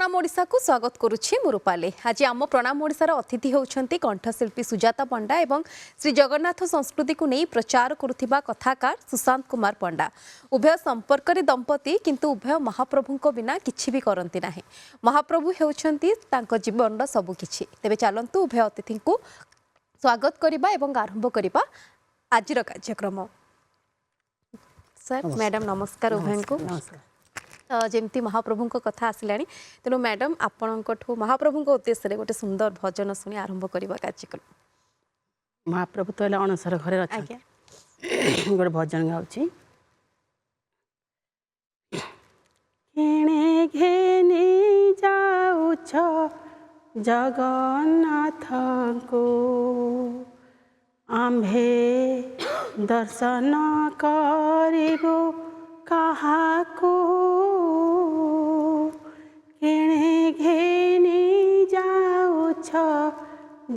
प्रणाम ओडिशा को स्वागत करुछि मु रूपाली। आज आम प्रणाम ओडिशार अतिथि होउछंती कंठशिल्पी सुजाता पंडा एवं श्री जगन्नाथ संस्कृति को नहीं प्रचार करुथिबा कथाकार सुशांत कुमार पंडा। उभय संपर्क दंपति किंतु उभय महाप्रभु को बिना किछि भी करंती नाही। महाप्रभु हेउछंती तांको जीवन सबुकिछि। तेबे चलंतु उभय अतिथि को स्वागत करिबा एवं आरंभ करिबा आजिर कार्यक्रम। सर मैडम नमस्कार उभय को। जमती महाप्रभु कथा आसला तेणु मैडम आपण महाप्रभु उद्देश्य गोटे सुंदर भजन शुणी आरंभ करवा कार्यक्रम। महाप्रभु तो अणसर घरे अच्छा गोटे भजन गाँची घेने घेनी जाऊछ जगन्नाथ को आम्भे दर्शन करिबो काहाको घेने घेनी जाऊछ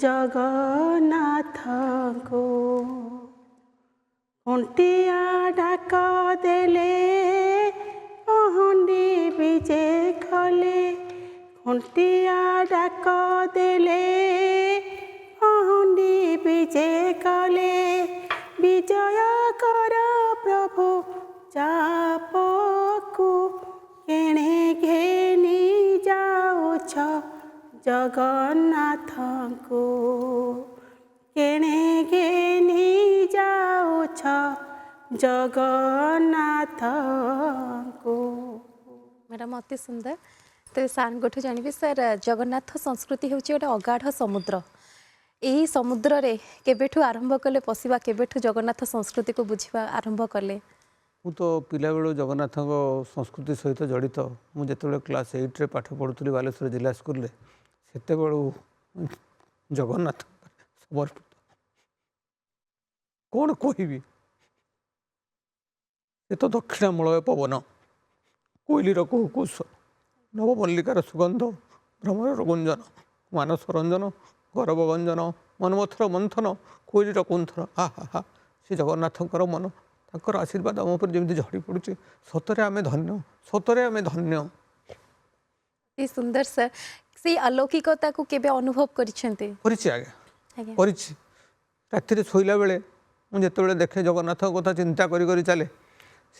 जगन्नाथ को कुंटिया डाक देले पहंडी विजे कले कुंटिया डाक देले पहंडी विजे कले विजय कर प्रभु चापकु केणे घेनी जाऊछ जगन्नाथ को केणे घेनी जाऊछ जगन्नाथ को। मैडम अति सुंदर। तो सार गोठू जानिबी सर जगन्नाथ संस्कृति होची गोटे अगाढ़ समुद्र। यही समुद्र रे केबेठू आरंभ कले पशिबा केबेठू जगन्नाथ संस्कृति को बुझिबा आरंभ कले? मु तो पिला बेलू जगन्नाथ संस्कृति सहित जड़ित मुझे क्लास 8 रे पाठ पढ़ुली बालेश्वर जिला स्कूल रे सेते बेलू जगन्नाथ समर्पित कौन कहबी ये तो दक्षिणामूल पवन कोईलीर कुहुकुश नवमल्लिकार सुगंध भ्रमर गुंजन मानस रंजन गौरव गंजन मनमथर मंथन कोईलीर कुंथन हा हा हा से जगन्नाथंकर मन ताकर आशीर्वाद आम पर जमी झड़ी पड़ुचे सतरे आमे धन्य सतरे आमे धन्य। सुंदर सर से अलौकिकता को केबे अनुभव करिसेंते? परिचे आगे परिचे राति रे सोइला बेले मु जेते बेले देखे जगन्नाथ कथा चिंता करी करी चले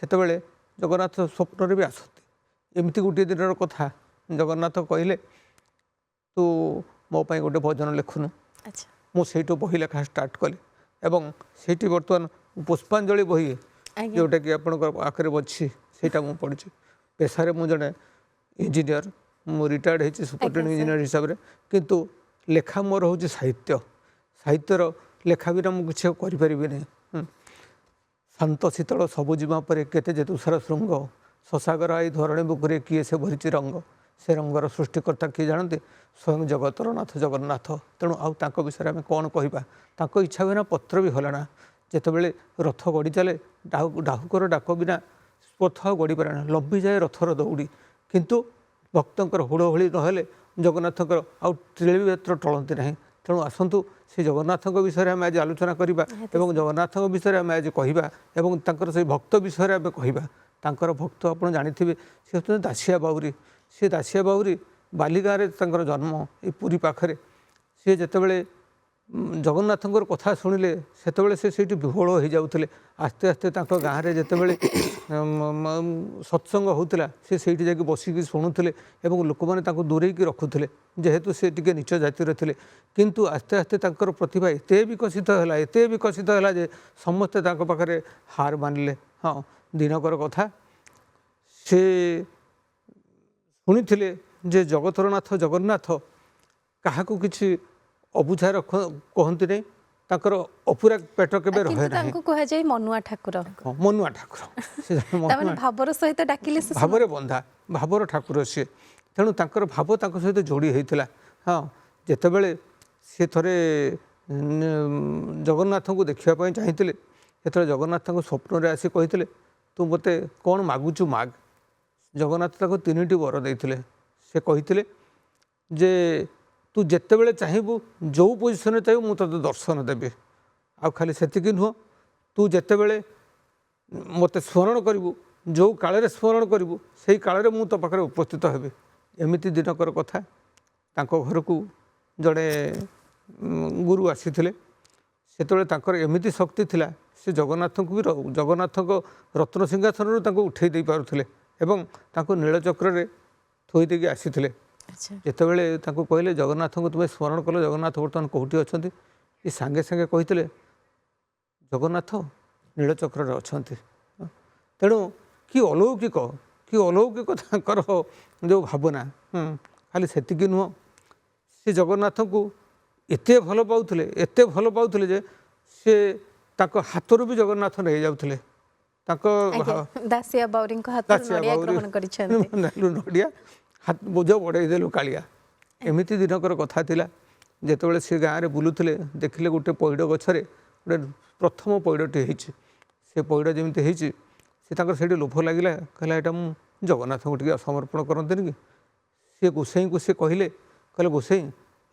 सेते बेले जगन्नाथ स्वप्न रे भी आसते। एमती गोटे दिन कथा जगन्नाथ कहले तू मो पाई गोटे भजन लिखुनु। अच्छा मु सेठो बही लेखा स्टार्ट कली एवं सेठी बर्तमान पुष्पांजलि बही जोटा कि आप आखिर अच्छी से पढ़ी पेशारे मुझे जड़े इंजीनियर मु रिटायर्ड होती सुपरिटेडेंट इंजीनियर हिसाब से किंतु लेखा मोर हूँ साहित्य साहित्यर लेखा बिना मुझे करें शांत शीतल सबुजिमा पर केते जे तुषार श्रृंग शशागर आई धरणी बुकुरे किए से भरी रंग से रंगर सृष्टिकर्ता किए जानते स्वयं जगतर नाथ जगन्नाथ। तेणु आउ विषय में कौन कहवा इच्छा बिना पत्र भी हलाना जितेबले रथ गड़ी चले डाहुकर डाक बिना रथ गड़ी पारे ना लंबी जाए रथर दौड़ी किंतु भक्तर हुड़हुड़ी नहेले जगन्नाथर आउ तिले भी टलती ना। तेणु आसतु से जगन्नाथ विषय में आज आलोचना करवा एवं जगन्नाथ विषय में आज कहवा से भक्त विषय में कहवा भक्त आप जानी सी हूँ दासिया बाउरी सी दासिया बाउरी बालीगाँव जन्म ये पुरी पाखे सी जितेबले जगन्नाथ कथा शुणिले से विह्वल हो जाते आस्ते आस्ते गाँव में जितेबले सत्संग होता से बसिक शुणुले लोक मैंने दूरेक रखुले जेहेतु से टी नीच जातिर थे किंतु आस्ते आस्ते प्रतिभा एत विकसित है एत विकसित है जे समस्ते पाखे हार मानिले। हाँ दिनकर कथा से शुणी जे जगतरनाथ जगन्नाथ क्या किसी अबुझा रख कहती नहीं ताकर अपुरा पेट केबे रहे ना कह जाय मनुआ ठाकुर। मनुआ ठाकुर से भावर सहित डाकिले भावर बंधा भावर ठाकुर सी तेणु ताकर भाव ताक सहित जोड़ी होता। हाँ जितेबले सी थरे जगन्नाथ को देखापी चाहिए से जगन्नाथ स्वप्न रे आसी कहते तू मते कौन मागुचु माग जगन्नाथ ताको 3टी वर देते से कहते जे तू जितेबले चाहबू जो पोजिशन चाहिए मुझे ते दर्शन देवी आ खाली सेतिकी नुह तू जितेबले मत स्मरण करू जो काल स्मरण करू से काल मु तो पाखे उपस्थित हेबी एमती दिनकर कथा तांको घर को जड़े गुरु आसीथिले सेतबेले तांकर एमिति शक्ति थिला से जगन्नाथ को भी जगन्नाथ रत्न सिंहासन उठे दे पारुथिले एवं तांको नीलचक्र रे थोई देकी आसीथिले जेतेबेले तांको कहले जगन्नाथ को तुम्हें स्मरण कल जगन्नाथ बर्तमान कोठी अछंती ये सांगे सांगे कहिथिले जगन्नाथ नीलचक्र रे अछंती तेणु कि अलौकिक तांकर जो भावना खाली सेतिकी नुह से जगन्नाथ को एते भल पाउथिले जे से ताको हाथरू भी जगन्नाथ नहीं जाउथिले ताको दासिया बाउरीको हाथରୁ ନଡ଼ିଆ ଗ୍ରହଣ କରିଛନ୍ତି नड़िया हाथ बोझ बढ़ाई देलु कालिया एमिति दिनकर कथा थिला जेतेबेले से गाँव में बुलुथिले देखिले गोटे पैड़ गछरे गोटे प्रथम पैड़टे होइछि से पैड़ जेमिति होइछि से ताकर सेठी लोभ लागिला कहला एटा मु जगन्नाथ को टिके समर्पण करंतेनि कि से गोसाई को से कहले गोसाई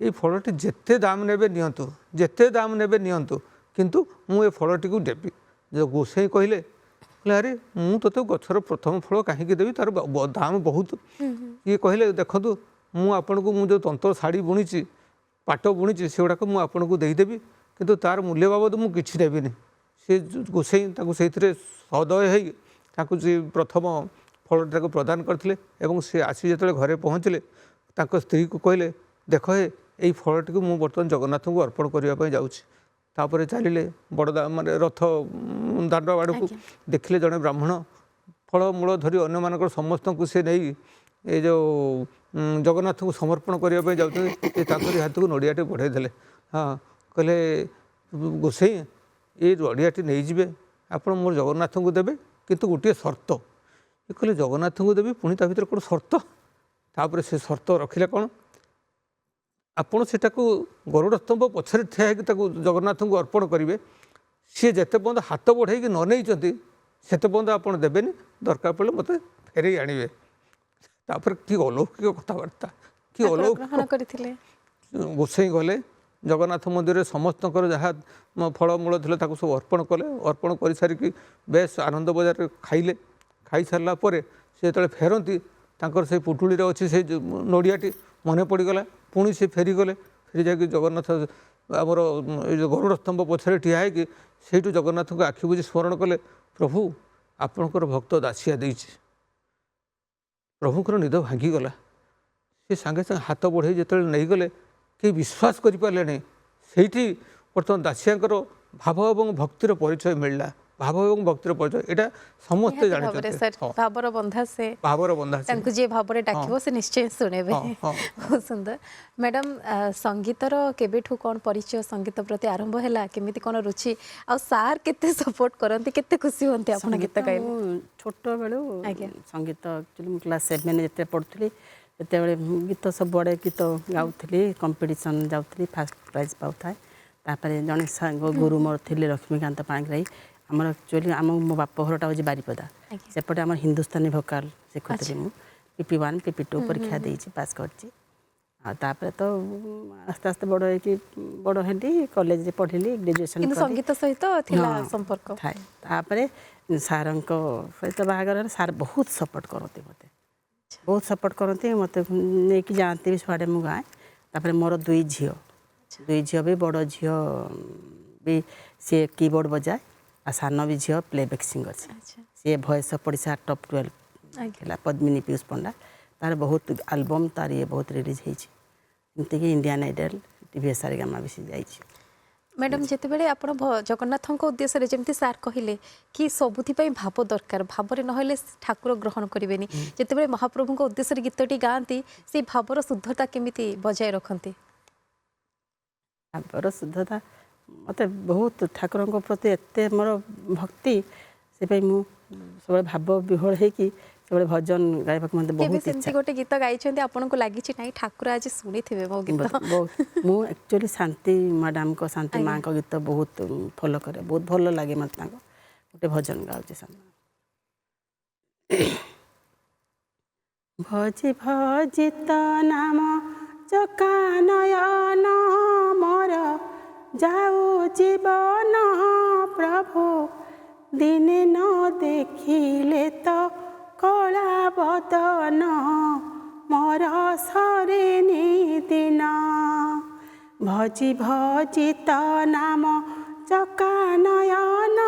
ये फलटी जेते दाम नेबे नियंतु जेते दाम नेबे नियंतु किंतु मु ए फलटी को देबी जो गोसाई कहले अरे मु तो गछर प्रथम फल कहीं देवी तार दाम बहुत ये कहले देखु मु आपन को मु जो तंत्र शाढ़ी बुणी पाट बुणी से गुड़ाक मु आपन को देदेवी किंतु तार मूल्य बाबद मु किछि देबिनी से गोसाई से सदय हो प्रथम फलटा को प्रदान करते एवं से आसी जो घरे पहुँचले स्त्री को कहले देख ये फलटी को मुझे बर्तमान जगन्नाथ को अर्पण करने जाऊँगी चलिए बड़ माने रथ दांड आड़ को देखिले जड़े ब्राह्मण फलमूल धरी अन्य मान समस्त को से नहीं ये जो जगन्नाथ को समर्पण करने जाऊँगी हाथ को नड़ियाटे बढ़ाई देले हाँ कहले गोसाई ये नड़ियाटी नहीं जाए आप मोर जगन्नाथ को देवे किंतु गोटे शर्त ये कहले जगन्नाथ को देवी पुणी ता भीतर कौन शर्त तापर से शर्त रखिले कौन आपण सेटा को गरुड़ स्तंभ पछरे ठिया जगन्नाथ को अर्पण करेंगे सी जिते पर्यंत हाथ बढ़ाई न नहीं सेते पर्यंत आपड़ देवेनि दरकार पड़े मत फेरे आणवे तापर कि अलौकिक कथबार्ता कि अलौकिक गोसाई गले जगन्नाथ मंदिर समस्त जहाँ फलमूल थे सब अर्पण कले अर्पण कर सारिकी बेस आनंद बजार खाइले खाई सारा पर से जो फेरती से पुटुड़ी अच्छी से नड़ियाटी मन पड़गला पुणी से फेरीगले फेरी जाकि जगन्नाथ आमर जो गरुड़ स्तंभ पछरे ठिया है से जगन्नाथ को आखि बुझी स्मरण कले प्रभु आपणकर भक्त दासिया देइछि प्रभुकर निद भांगीगला से सांगे सांगे हाथ बढ़ाई जो नहीं गले कई विश्वास करें नहीं से बर्तमान दासियांकर भाव और भक्तिर परिचय मिलला भाव एवं भक्तिर परिचय एटा समस्ते जानते भावर बंधा से तांको जे भावरे डाकिबो से निश्चय सुनेबे बहुत सुंदर मैडम संगीतर केबेठू कोन परिचय संगीत प्रति आरंभ हैला केमिति कोन रुचि आ सार केते सपोर्ट करंती केते खुशी होंती आपण गीत गाइले छोटो बेलू संगीत एक्चुअली क्लास 7 में जते पढुथली जते बेले गीत सब बड़े गीत गाउथली कंपटीशन जाउथली फर्स्ट प्राइज पाउथाय तापरे जने गुरु मोर थिले लक्ष्मीकांत पाणग्राही आमर एक्चुअली आम मो बाप घरटा हूँ बारिपदा सेपटे आम हिंदुस्तानी भोकाल शिखुली मुझे PP1 PP2 परीक्षा देती पास कर तो आस्ते आस्ते बड़ बड़ हेली कॉलेज पढ़ी ग्रेजुएशन संगीत सहित थिला संपर्क थाए सार सहित बाहर सार बहुत सपोर्ट करते मत बहुत सपोर्ट करते मत नहीं जाती भी छुआड़े मु गाए तापर मोर दुई झील भी बड़ झील भी सी कीबोर्ड बजाए आ सान भी झील प्लेबैक सिंगर सी भॉइस पड़ीसा टॉप 12 पद्मिनी पीयूष पंडा तार बहुत एल्बम तार ये बहुत रिलीज होती कि इंडियन आइडल टीवी सारेगामा भी जाइए मैडम जिते बड़े आप जगन्नाथ उद्देश्य रे जमती सार कहले कि सबुथि भाव दरकार भाव ना ठाकुर ग्रहण करेंगे जिते बड़े महाप्रभु उद्देश्य गीतटी गाँती से भावर शुद्धता केमिति बजाय रखती भावर शुद्धता मत बहुत ठाकुर प्रति एत मोर भक्ति से सब भाव विहल होगी सब भजन गायबा मत बहुत इच्छा गोटे गीत गाई आपन को लगी ना ठाकुर आज शुणी थे मो गीत मु एक्चुअली शांति मैडम को शांति माँ को गीत बहुत फॉलो करे बहुत भल लगे मत गोटे भजन गाँचे भजी भजित नाम चकानयन मोर जाऊ जीवन प्रभु दिने न देखिले तो कला बदन मोर मोर सरेनी दिन भजी भजी तो नाम चका नयन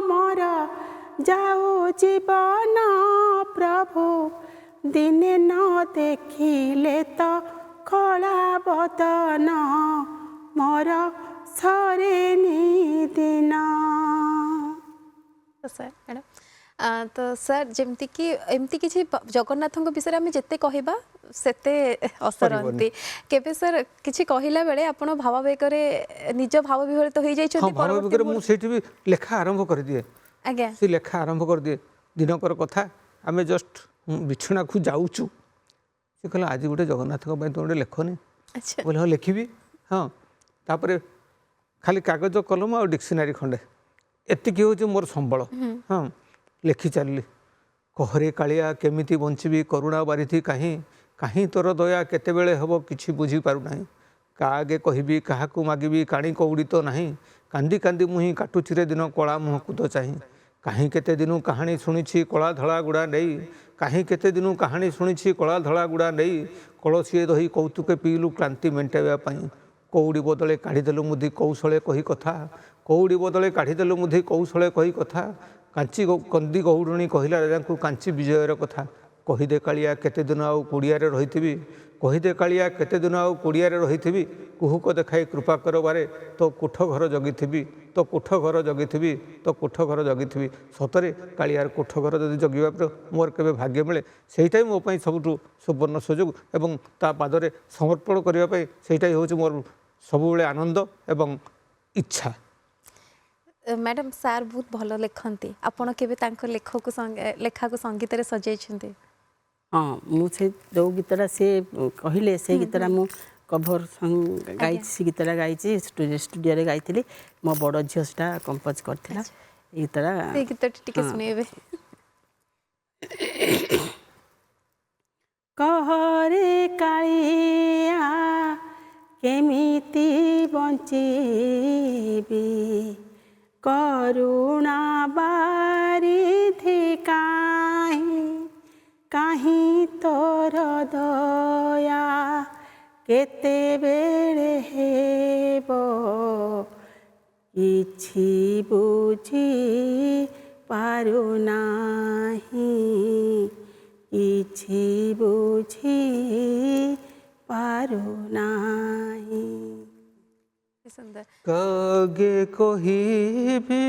मोर जाऊ जीवन प्रभु दिने न देखिले तो कला बदन मोर सरेनी दिन। तो सर मैडम तो सर जमती कि एमती किसी जगन्नाथ विषय आम जिते कहवा सेते असरती केबे सर किछि कहिला बेले आपण भावावेगरे निज भाव विहलित हो जाइछथि हाँ भावावेगरे मु सेठी भी लेखा आरंभ कर दिए आज्ञा से लेखा आरंभ कर दिए दिनकर कथा आम जस्ट बिछना को जाऊचु से कहला आज गोटे जगन्नाथ तुम गोटे लेखनी अच्छा बोले हाँ लिखी हाँ तापर खाली कागज कलम और डिक्शनरी खंडे एतिकी हूँ मोर संबल हाँ लिखि चलि कहरे कालिया केमिति बंचबी करुणा बारिथि कहीं कहीं तोर दया केतेबेले हब किछि बुझी पारु नाही का आगे कहबी काहाकू मागिबी काणी कौड़ी तो नाही कांदी कांदी मुही काटुचिरे दिन कला मुहकू तो चाही कहीं केते दिनू कहानी शुणिछि कला धड़ा गुड़ा नहीं कहीं केते दिनू कहानी शुणिछि कला धड़ा गुड़ा नहीं कलसीए दही कौतुके पीलु क्लांति मेंटेवा पाई कौड़ी बदले काढ़ीदेलु मुदी कौशले कही कथा कौड़ी बदले काढ़ीदेलु मुदी कौशले कही कथा कांची कंदी गौड़ुणी कहला राजा को कांची विजयर कथा कहीदे कालिया केते दिन आउ कुड़ियारे रही कहीदे कालिया केते दिन आउ कुड़ियारे रही कुहुक देखाई कृपा कर बारे तो कोठ घर जगी तो कोठ घर जगी तो कोठ घर जगी सतरे कालियार कोठ घर जदि जगिबा पर मोर केबे भाग्य मिले सेहिटाई मो पई सबुठु सुवर्ण सुजोग एवं ता पादरे समर्पण करिबा पई सेहिटाई होउछ मोर सबुबेले आनंद एवं इच्छा। मैडम सार बहुत भल लिखती आपण केबे तांको लेखा को संगीत रे सजाइछन्ते हाँ मुझे जो गीतटा से कहले से गीतटा मु कभर गाई से गीतटा गाई स्टूडियो रे गाई मो बड़ झीलटा कंपोज करथिला गीतटा से गीत टिके सुनेबे कहरे कालिया केमिति बंचीबी करुणा बारिधि काहीं तोर दया केते बेले हेबो किछि बुझी पारु नाही किछि बुझी पारु नाही। सुंदर कागे कहिबी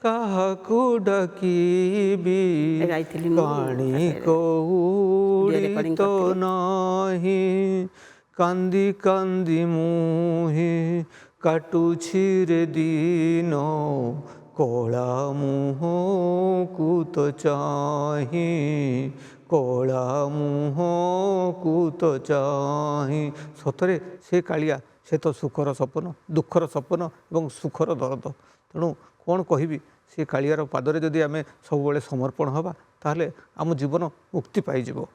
काहाकू डाकिबी काणी कौड़ी तो नाही कांदी कांदी मुही काटुछि रे दिन कला मुहकू तो चाही कला मुहकू तो चाही सतरे से कालिया से तो सुखर सपन दुखर सपन और सुखर दर्द तेणु कौन कहबी से कालियार पादरे जदि आम सब समर्पण हवा ताहले आम जीवन मुक्ति पाइजिबो।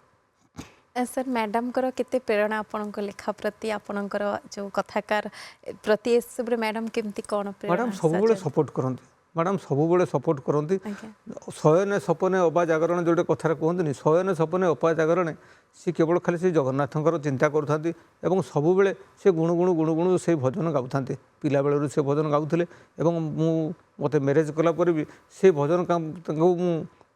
सर मैडम कर केते प्रेरणा आपण लेखा प्रति आपणकर जो कथाकार प्रति ए सब मैडम केमती कौन प्रेरणा मैडम सब सपोर्ट करती मैडम सब सपोर्ट करती शयने सपने अबा जागरण जोटे कथार कहते शयने सपने अबा जागरण सी केवल खाली से जगन्नाथंकर चिंता करुँच सब से गुणु गुणु गुणु गुणु से भजन गाँथा पिला बेलू से भजन गाँले मत मैरेज कलापर भी से भजन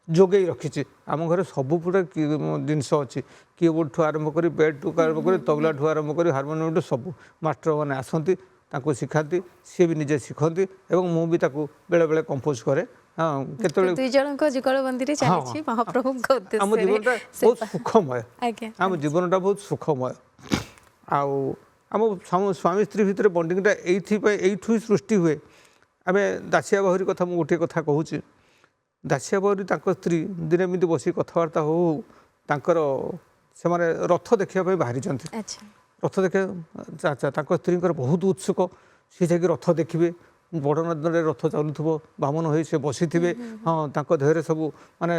जोगे रखी आम घर सब पूरा जिनस अच्छी कीबोर्ड ठू आरंभ कर बेड ठू आरंभ कर तबला ठू आरंभ कर हारमोनियम सब मास्टर मैंने आसती शिखाती सी भी निजे शिखती और मुझे बेले बेले कंपोज करे। हाँ दुई जन जुगलबंदी रे चली महाप्रभु आम जीवनटा बहुत सुखमय आम जीवनटा बहुत सुखमय आम स्वामी स्त्री भितर बंडिंगटा यू सृष्टि हुए आम दासिया बाहुरी कथा मुझे गोटे कथा कहूँ दासिया बाहुरी स्त्री दिने एमती बस कथबार्ता हो से रथ देखापी बाहरी रथ देखा स्त्री बहुत उत्सुक सी जा रथ देखिए बड़ नदी रथ चलुव बामन हो से बसी थे हाँ देहरे सब माने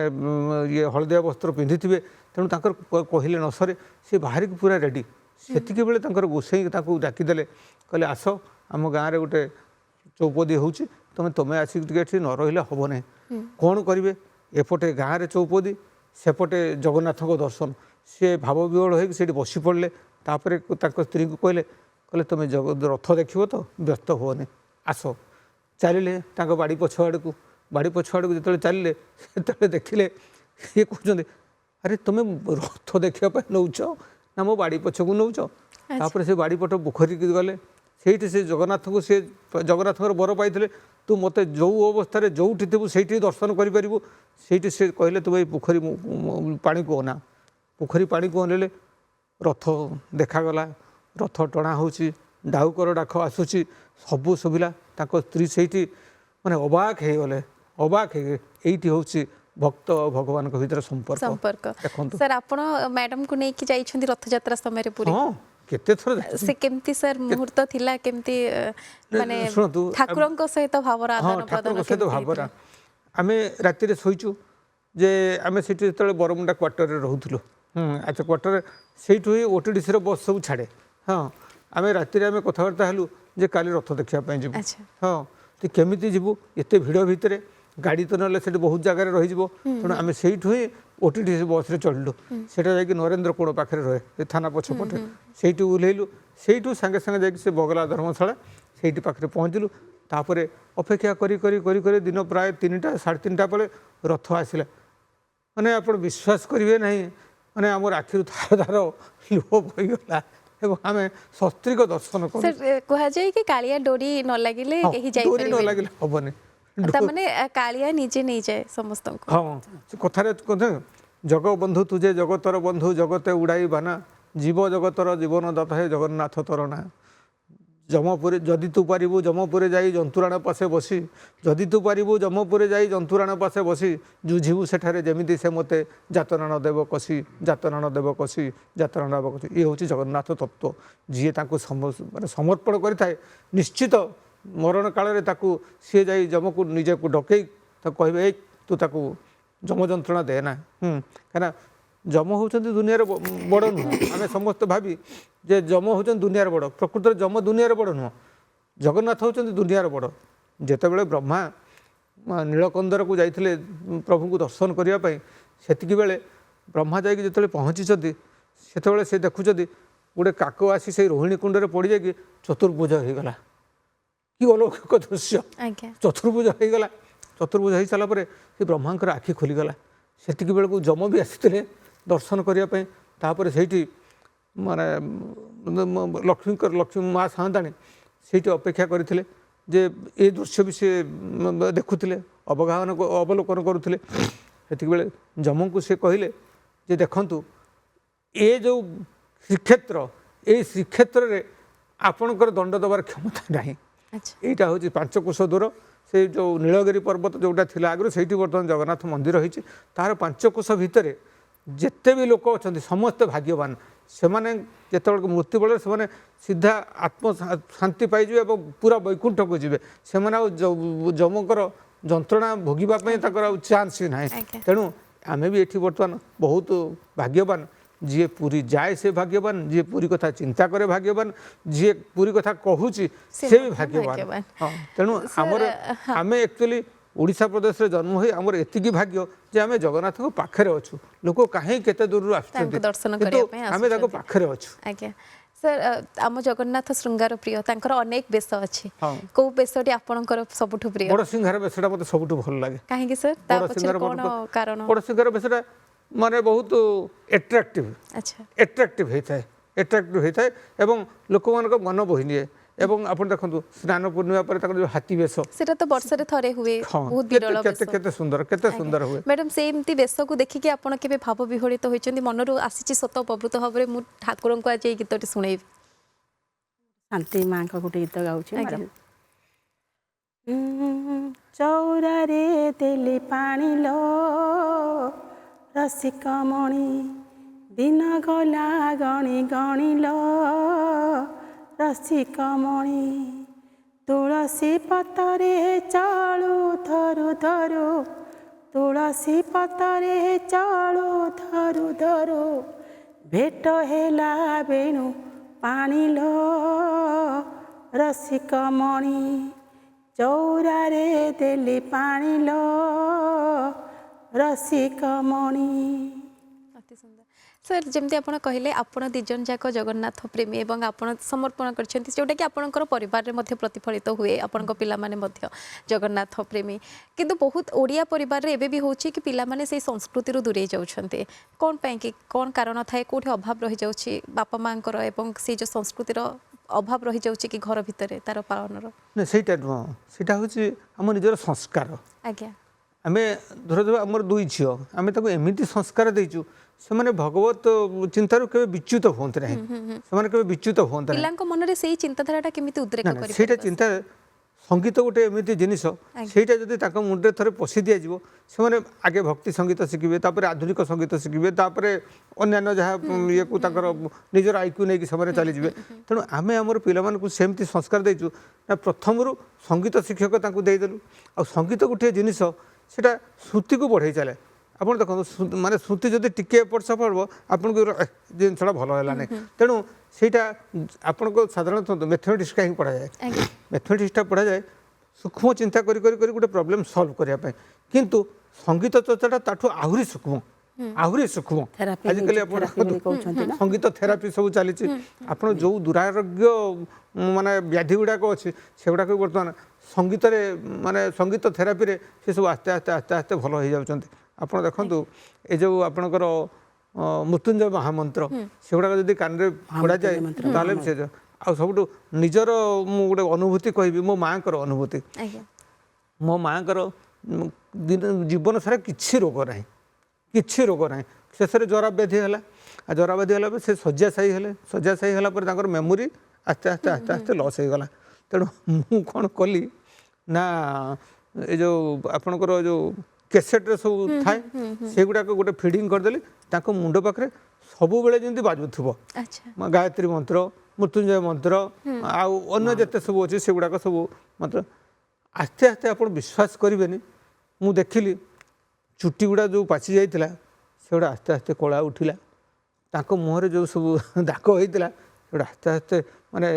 ये हलदिया वस्त्र पिंधि थे तेणु कहले न सरे सी बाहर की पूरा रेडी सेतिक बेले गोसाई डाकिदेले कहले आस आम गाँव में गोटे चौपदी हो तुम्हें आसिक न रही हम ना कौन करेंगे एपटे गाँव में चौपदी सेपटे जगन्नाथ दर्शन सी भाव विहल हो बसी पड़े तापर स्त्री को कहले कहले तुम रथ देख तो व्यस्त हुओनी आस चलिए बाड़ी पछ आड़ को बाड़ी पछ आड़ को जो चलिए से देखिले ये कहते अरे तुम रथ देखापी नौच ना मो बाड़ी पछ को नौच तापर से बाड़ी पट पोखरी की गले से जगन्नाथ को सी जगन्नाथ बर पाई तू मत जो अवस्था जो थी से दर्शन करूँ से कहले तुम ये पोखरी पानी को अना पोखरी पानी को अनले रथ देखागला रथ टणा हो डाउकर डाक आसूसी सबू सुविला स्त्री से माने अबाक हो गले अबाक ये हूँ भक्त भगवान भीतर संपर्क देखो सर आपण मैडम को लेकिन जाइछंती रथ यात्रा समय पुरी हाँ केते थर से केमती सर मुहूर्त थिला केमती माने ठाकुरंक सहित भावरा आदान प्रदान सहित भावरा आमे राति रे सोइचु जे आमे सेठी जेतले बरमुंडा क्वार्टर रे रहउथलो अच्छा क्वार्टर सेठु ही ओटीडीसी रो बस सब छाड़े हाँ आमे राति रे आमे कथावार्ता हलु जे काली रथ देखिया पय जिबु हाँ ती केमिति जिबु एते भिड़ भितरे गाड़ी तो ना से बहुत जगह रही तेणु आम से ओटीडीसी बस रे चढ़लु सेटा जाकि नरेंद्र कोण पाखे रहे थाना पछपटे से ओह्लैलु से सांगे सांगे जाकि से बगला धर्मशाला से पाखे पहुँचलु तापर अपेक्षा करी करी करी करी दिन प्राय 3टा 3:30 बेले रथ आसला माने आप विश्वास करेंगे ना माने आम आखिर धार धार लुह बहीगला आम सस्त्रीक दर्शन कर कह जाए कि कालिया डोरी न लगिले कहीं जाई डोरी न लगिले हेनी माने कालिया निजे नहीं जाए समस्त को हाँ कथार जग बंधु तुझे जगतर बंधु जगते उड़ाई बाना जीव जगतर जीवन दाता है जगन्नाथ तरना जमपुरी जदि तू पारिबु जमपुरे जाई जंतुराण पासे बसी जदि तू पारिबु जमपुरे जाई जंतुराण पासे बसी जुझिबु सेठारे जेमिति से मते जातनाण देव कसी जातनाण देव कसी जातनाण देव कसी ये हूँ जगन्नाथ तत्व जी ताको समर्पण करिथाए निश्चित मरण काल सी जाई जम को निजे को डकई कहे तू ताको जम जंत्रणा देना कहीं जम होती दुनिया बड़ नुह आम समस्त भावी जे जम होती दुनिया बड़ प्रकृत जम दुनिया बड़ नुह जगन्नाथ होती दुनिया बड़ जितेबाला ब्रह्मा नीलकंदर को जाइए प्रभु को दर्शन करने सेतिकी बेले ब्रह्मा जाकि जो पहुँची से देखुं गोटे काक आसी से रोहिणी कुंड में पड़ जाकि चतुर्भुज हो गला कि अलौकिक दृश्य चतुर्भुज हो गला चतुर्भुज हो सारापर से ब्रह्मांकर आखि खोलीगला सेतिकी बेलू जम भी आसी दर्शन करने तापर से माने लक्ष्मी माँ साहताणी से अपेक्षा करते जे ये दृश्य भी सी देखुले अवलोकन करुले से जम को सी कहले जे देखंतु ये जो श्रीक्षेत्र ये श्रीक्षेत्र रे आपणकर दंड दबार क्षमता नहीं यहाँ हूँ 5 कोश दूर से जो नीलगिरी पर्वत जोटा थी आगु से बर्तमान जगन्नाथ मंदिर होती तार 5 कोश भितर जिते भी लोक अच्छा समस्ते भाग्यवान से मैंने जो मृत्यु बल से सीधा आत्म शांति पाई पूरा वैकुंठ को जी से जमकर जंत्रणा भोगवाई चान्स ही ना तेणु आम भी ये बर्तमान बहुत भाग्यवान जी पूरी जाए से भाग्यवान जी पूरी कथा चिंता करे भाग्यवान जी पूरी कथा कहूची से भी भाग्यवान हाँ तेणु आमर आम एक्चुअली ओडिशा प्रदेश रे जन्म हुई आमर एतिकी भाग्य जे आम जगन्नाथ को पाखरे अच्छु लोक कहीं केते दूर दर्शन करने आम पाखरे अच्छु आज्ञा सर आम जगन्नाथ श्रृंगार प्रिय तांकर अनेक बेश अच्छी को बेशटी आपनकर सबुठु प्रिय बड़ सिंहार बेशटा मते सबुठु भल लागे काहे सर ता पछरे कोन कारण बड़ सिंहार बेशटा माने बहुत एट्रैक्टिव अच्छा एट्रैक्टिव होता है एवं लोक मान मन बोही निए एवं आपण देखंतु स्नान पूर्णिमा पर जो हाथी बेश सेटा तो वर्ष रे थरे हुए बहुत विरल बेश केते सुंदर हुए मैडम से एमती बेश को देखिके आपण केबे भाव विहलित होइचंदी मनरु आसीची सत पवित्र भाबरे मु ठाकुरन को आज ए गीतटी सुनेइ शांति मां का गोटे गीत गाउछि मैडम चौरा रे तेली पानी लो रसिक मणि दिन गला गणी गणी लो रसिक मणि तुलसी पतरे चलू धरु धरु तुलसी पतरे चलू धरु धरु भेट हेला बेणु पानी लो रसिक मणि चौरा रे देली पानी लो रसिक मणि अति सुंदर सर जमती आपण कहले आपण दिजन जाक जगन्नाथ प्रेमी एवं आपण समर्पण करछन्ती जोटा कि आपणकर परिवार रे मध्ये प्रतिफलित हुए आपण पिला माने मध्ये जगन्नाथ प्रेमी किंतु बहुत ओडिया परिवार रे एबे भी होची कि पिला माने से संस्कृति रु दूरे जाउछन्ते कोन पय कि कोन कारण थाए कोठी अभाव रहि जाउची बापा मांकर एवं से जो संस्कृति रो अभाव रहि जाउची कि घर भितरे तार पालन रो ना सेटा सेटा होची हम निजर संस्कार आज्ञा आमे धर आमर दुई झियो आमे ताको एमिति संस्कार देइचु से माने भगवत चिंतारु केबे विच्युत होंत नाही से माने केबे विच्युत होंत नाही पिलांको मनरे सेही चिंताधाराटा केमिति उद्रेक करि सेटा चिंता संगीत गोटे एमिति जिनिस सेटा जदि ताको मुंडे थरे पसी दिया जिवो से माने आगे भक्ति संगीत शिखिबे तापर आधुनिक संगीत शिखिबे तापर अन्यान्य जहा ये को ताकर निजर आईक्यू नै कि सबरे चली जिवे तणु आमे हमर पिला मान को सेमति संस्कार देइचु ना प्रथमरु संगीत शिक्षक ताको देइ देलु आ संगीत गोटे जिनिस सेटा श्रुति को बढ़ाई चले आपन देखो माने श्रुति जदि टिके एपट सफल आपन को जिनसटा भल हैला नै तेणु सेटा आपन को साधारणतः मैथमेटिक्स का ही पढ़ा जाए मैथमेटिक्स पढ़ा जाए सूक्ष्म चिंता करी करी करी गोटे प्रॉब्लम सॉल्व करिया पाए किंतु संगीत चर्चाटा ताठू आहुरी सूक्ष्म आजिकल आप संगीत थेरापी सब चली आप जो दुरारोग्य माने व्याधि गुड़ाक अच्छे से गुड़ाक बर्तमान संगीत माने संगीत थेरापी रे से सब आस्ते आस्ते आस्ते आस्ते भल हो जाउछन्ते आपण देखंतु ए जो आपणकर मृत्युंजय महामंत्र से गुड़ाक जदि कान रे पड़ा जाए ताले से आ सब निजर मु गोटे अनुभूति कहबी मो माँ कर अनुभूति मो माँ कर जीवन सारा किछि रोग नाही किछि रोग ना शेष ज्वर व्याधि है आ ज्वर व्याधि है से शଯ୍ୟାଶାयी है मेमोरी आस्ते आस्ते आस्ते आस्ते लस हो गला तेणु मु कौन कली ना ये जो आपणकर जो कैसेट सब थाए से गुड़ाक गोटे फिडिंग करदेली मुंड पाखे सब बेले जमी बाजुथ्व गायत्री मंत्र मृत्युंजय मंत्र आउ अन्य जिते सब अच्छे से गुड़ाक सब मंत्र आस्ते आस्ते आप विश्वास करेंगे मु देखिली चुटी गुड़ा जो पाची जाइला से गुड़ा आस्ते आस्ते कला उठिला ताको मुहर जो सब दाग होता से आस्ते आस्ते माने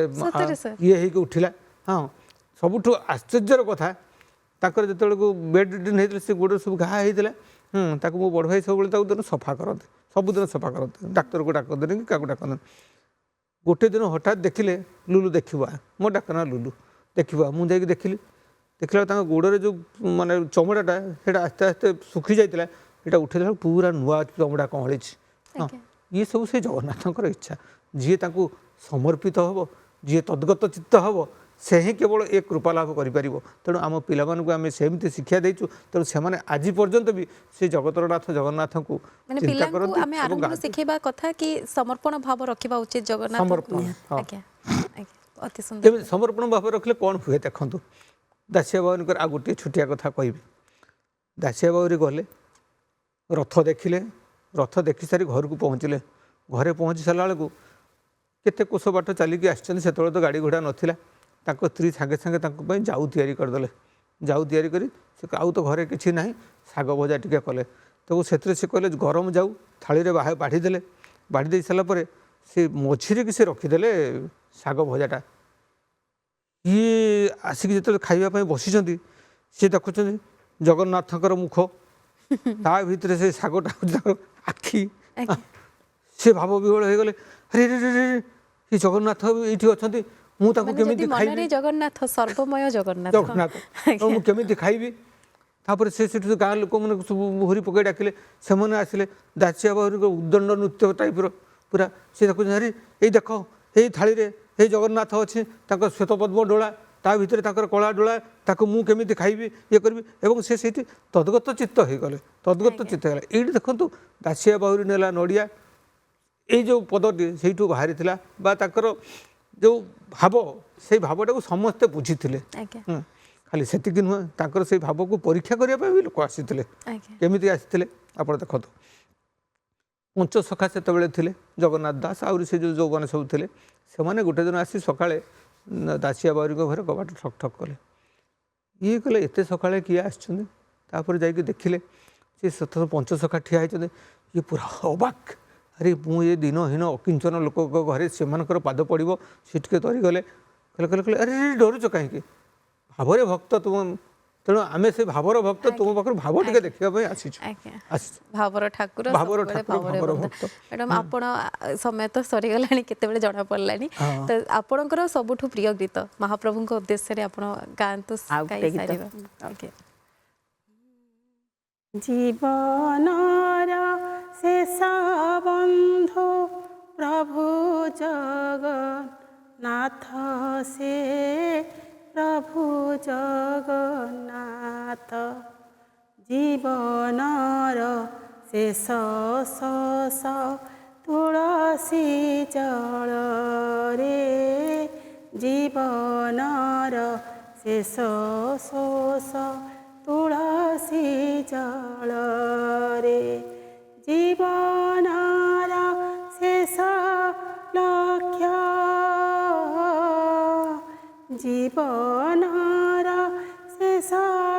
ये हो उठिला हाँ सबुठ आश्चर्यर कथा ताकर जो बेड रिडन होता से गोड़ सब घा होता मो बड़ भाई सब दिन सफा करते सबुदिन सफा करते डाक्तर को डाकदेनि कि क्या डाकदेनि गोटे दिन हठात देखिले लुलु देखा मो डाकना लुलु देखा मुझे देखिली देखला गोड़े जो माने चमड़ाटा से आस्ते आस्ते सुखी जाता है उठे पूरा नुआ चमड़ा कहली हाँ ये सब से जगन्नाथर इच्छा जी समर्पित हम जी तद्गत चित्त हम से ही केवल एक कृपा लाभ कर तेणु आम पिलाମାନଙ୍କୁ ଆମେ ସେମିତି ଶିକ୍ଷା ଦେଇଛୁ ତେଣु ସେମାନେ ଆଜି ପର୍ଯ୍ୟନ୍ତ ବି ସେ ଜଗତର ନାଥ ଜଗନ୍ନାଥଙ୍କୁ ମାନେ ପିଲାଙ୍କୁ ଆମେ ଆରମ୍ଭରୁ ଶିଖେଇବା କଥା କି ସମର୍ପଣ ଭାବ ରଖିବା ଉଚିତ ଜଗନ୍ନାଥ ସମର୍ପଣ ଆଜ୍ଞା ଅତି ସୁନ୍ଦର ସମର୍ପଣ ଭାବ ରଖିଲେ କ'ଣ ହୁଏ ଦେଖନ୍ତୁ ଦାସିଆ ବାଉରୀଙ୍କର ଆଉ ଗୋଟିଏ ଛୋଟିଆ କଥା କହିବି ଦାସିଆ ବାଉରୀ ଗଲେ ରଥ ଦେଖିଲେ ରଥ ଦେଖି ସାରି ଘରକୁ ପହଞ୍ଚିଲେ ଘରେ पहुँची सारा बेलू केते कोष बाट चलिकी आसछन्ती सेतବେଳେ तो गाड़ी घोड़ा नथिला ताको स्त्री सागे सागे जाऊ तैयारी करदेले जाऊ तैयारी करी से आउ तो घरे किछि नाही साग भजा टिके कले तो से कहले गरम जाऊ थाली रे बाढ़ी देले बाढ़ी दे सारा पर से मझिरे कि से रखीदेले साग भजाटा ये आसिक जो खाइबा बसी सी देखुं जगन्नाथकर मुख ता भितर से सागटा आखि से भाव विहल हो गले अरे ये जगन्नाथ ये अच्छा मुझे खाइबी जगन्नाथ सर्वमय जगन्नाथ जगन्नाथ मुझे खाइबी तापर से गाँ लोक मैंने सब हुरी पकई डाकिले से आसिले दासिया बाहुरी उद्दंड नृत्य टाइप पूरा सी देखुं अरे ये देख ये थाली ये जगन्नाथ अच्छे श्वेत पद्म डोला ता भितर कला डोला ताको मु केमिति खाइबी ये करबी एवं से सेठी तद्गत चित्त हो गले तद्गत चित्त हो ये देखु दासिया बाहुरी नेला नड़िया ये जो पदटी से बाहरी बा ताकर जो भाव से भावटा को समस्ते बुझी खाली सेतिक नुह ताकर से भाव को परीक्षा करने भी लोक आसी केमिति आसी आप देखो पंचसखा से थे जगन्नाथ दास आउरी से जो मैंने सब थे से गोटे दिन आसी सकाळे दासिया बाउरी घर कबाट ठक ठक कले ये कले एत सकाळे किए आसपर जाकि देखिले सी पंचसखा ठिया होती ये पूरा अबाक अरे मुझे दिनहीन अकिंचन लोक घरे से पाद पड़ो सी टे तरीगले कहले कहले कहले अरे डरुच कहीं भावरे भक्त तुम ତେଣୁ ଆମେ ସେ ଭାବର ଭକ୍ତ ତୁମ ପାଖରୁ ଭାବ ଟିକେ ଦେଖିବା ପାଇଁ ଆସିଛୁ ଆଜ୍ଞା ଆସିଛୁ ଭାବର ଠାକୁର ଭାବର ସବୁବେଳେ ଠାକୁର, ଭାବରେ ଭାବର ବନ୍ଧା। ଭକ୍ତ। ମ୍ୟାଡ଼ାମ ଆପଣ ସମୟ ତ ସରିଗଲାଣି କେତେବେଳେ ଜଣା ପଡ଼ିଲାଣି ତ ଆପଣଙ୍କର ସବୁଠୁ ପ୍ରିୟ ଗୀତ ମହାପ୍ରଭୁଙ୍କ ଉଦ୍ଦେଶ୍ୟରେ ଆପଣ ଗାଆନ୍ତୁ ଆଉ ଗାଇ ଗୋଟେ ଗୀତ। ସାରିବା ଆଜ୍ଞା ଜୀবনর শেষ বন্ধু প্রভু জগন্নাথ সে প্রভু জগন্নাথ জীবনর শেষ শোষ তুলসী জলরে জীবনর শেষ শোষ তুলসী জলরে জীবনর শেষ লক্ষ্য জীবনর শেষ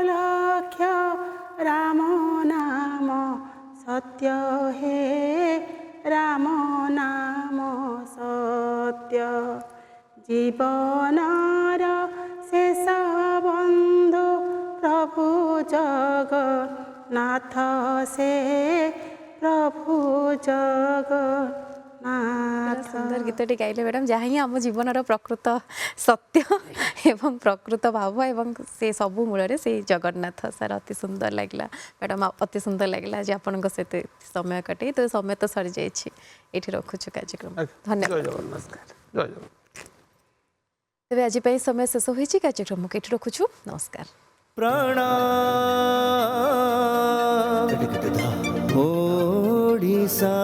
লক্ষ্য রাম নাম সত্য হে রাম নাম সত্য জীবনর শেষ বন্ধু প্রভু জগন্নাথ সে প্রভু জগন্নাথ। ସୁନ୍ଦର ଗୀତଟି ଗାଇଲେ ମ୍ୟାଡ଼ାମ ଯାହା ହିଁ ଆମ ଜୀବନର ପ୍ରକୃତ ସତ୍ୟ ଏବଂ ପ୍ରକୃତ ଭାବ ଏବଂ ସେ ସବୁ ମୂଳରେ ସେଇ ଜଗନ୍ନାଥ ସାର୍ ଅତି ସୁନ୍ଦର ଲାଗିଲା ମ୍ୟାଡ଼ାମ ଅତି ସୁନ୍ଦର ଲାଗିଲା ଆଜି ଆପଣଙ୍କ ସହିତ ସମୟ କଟେଇ ତ ସମୟ ତ ସରିଯାଇଛି ଏଇଠି ରଖୁଛୁ କାର୍ଯ୍ୟକ୍ରମ ଜୟ ଧନ୍ୟବାଦ ଜଗନ୍ନାଥ ଜୟ ଜଗନ୍ନାଥ। ତେବେ ଆଜି ପାଇଁ ସମୟ ଶେଷ ହୋଇଛି କାର୍ଯ୍ୟକ୍ରମକୁ ଏଇଠି ରଖୁଛୁ ନମସ୍କାର प्रणाम ओडिशा